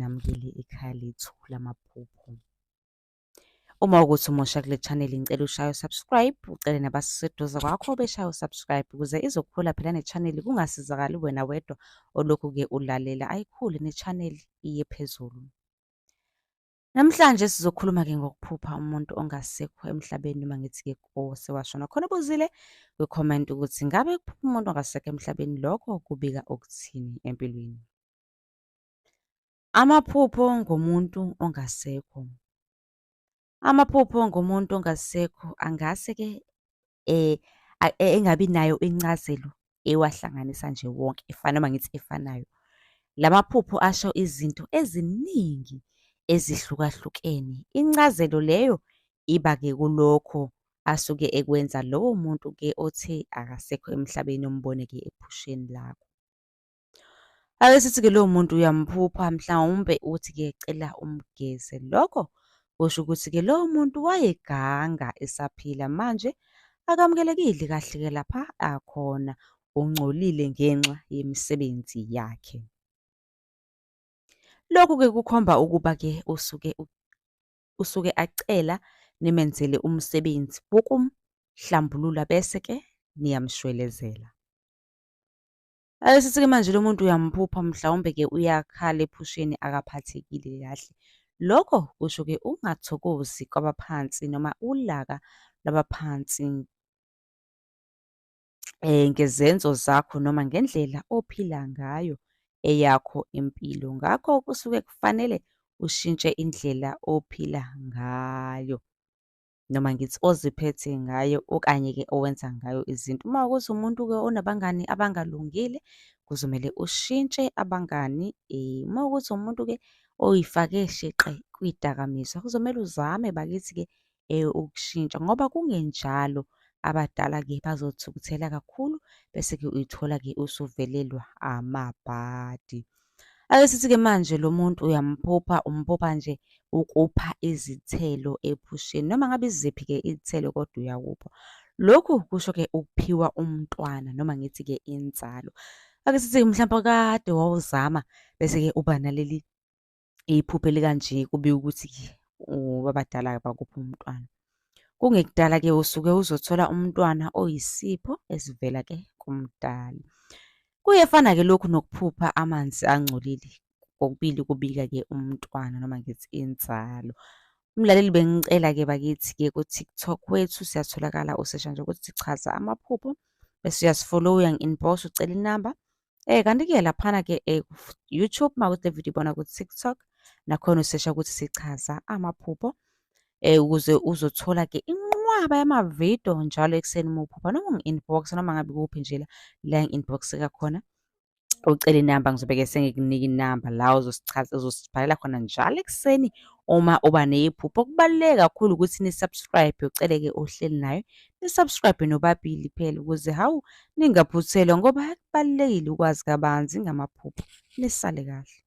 ninamukele ekhaya lethu lamaphupho. Uma ukuthi umusha kule channel ngicela ushaye usubscribe, ucele nabaseduze kwakho beshaye usubscribe ukuze izokhula phela ne-channel kungasizakali wena wedwa olokhu-ke ulalela ayikhule ne-channel iye phezulu. Namhlanje sizokhuluma-ke ngokuphupha umuntu ongasekho emhlabeni noma ngithi-ke osewashona. Khona ubuzile kwi-comment ukuthi ngabe ukuphupha umuntu ongasekho emhlabeni lokho kubika okuthini empilweni. Amaphupho ngomuntu ongasekho. Amaphupho ngomuntu ongasekho angase-ke engabi nayo incazelo ewahlanganisa nje wonke noma ngithi efanayo. Lamaphupho asho izinto eziningi ezihlukahlukene. Incazelo leyo iba-ke kulokho asuke ekwenza lowo muntu-ke othe akasekho emhlabeni ombone-ke ephusheni lakho. Ake sithi-ke lowo muntu uyamphupha mhlawumbe uthi-ke cela umgeze. Lokho kusho ukuthi-ke lowo muntu wayeganga esaphila manje akamukelekile kahle-ke lapha akhona, ungcolile ngenxa yemisebenzi yakhe. Lokhu-ke kukhomba ukuba-ke usuke acela nimenzele umsebenzi wokumhlambulula bese-ke niyamshwelezela. Ake sithi-ke manje lo muntu uyamphupha mhlawumbe-ke uyakhala ephusheni akaphathekile kahle. Lokho kusho-ke ungathokozi kwabaphansi noma ulaka labaphansi ngezenzo zakho noma ngendlela ophila ngayo eyakho impilo. Ngakho kusuke kufanele ushintshe indlela ophila ngayo noma ngithi oziphethe ngayo okanye-ke owenza ngayo izinto. Uma kuwukuthi umuntu-ke onabangani abangalungile kuzomele ushintshe abangani. Uma kuwukuthi umuntu-ke oyifake sheqe kwidakamizwa kuzomele uzame bakithi-ke ukushintsha ngoba kungenjalo abadala-ke bazothukuthela kakhulu bese-ke uyithola-ke usuvelelwa amabhadi. Ake sithi-ke manje lo muntu uyamphupha, umphupha nje ukupha izithelo ephusheni noma ngabe iziphi-ke izithelo kodwa uyakupha. Lokhu kusho-ke ukuphiwa umntwana noma ngithi-ke inzalo. Ake sithi mhlampe kade wawuzama bese-ke uba naleli iphupho elikanje kubika ukuthi-ke abadala bakupha umntwana. Kungekudala-ke usuke uzothola umntwana oyisipho esivela-ke kumdali. Kuyefana-ke lokhu nokuphupha amanzi angcolile, kokubili kubika-ke umntwana noma ngithi inzalo. Umlaleli bengicela-ke bakithi-ke ku-TikTok wethu siyatholakala usesha nje ukuthi chaza amaphupho bese uyasifollow ngi-inbox ucela inamba. Kanti-ke laphana-ke YouTube mawukuthi le video ibona ku-TikTok nakhona usesha ukuthi sichaza amaphupho ukuze uzothola-ke inqwaba yamavidiyo njalo ekuseni uma uphupha noma ungi-inbox noma ngabe kuphi nje la ngi-inbox-eka khona. Ucela inamba ngizobe-ke sengikunika inamba la uzosibhalela khona njalo ekuseni uma uba nephupho. Okubaluleke kakhulu ukuthi ni-subscribe ucele-ke ohleli nayo ni-subscribe nobabili phela ukuze hawu ningaphuthelwa ngoba kubalulekile ukwazi kabanzi ngamaphupho. Nisale kahle.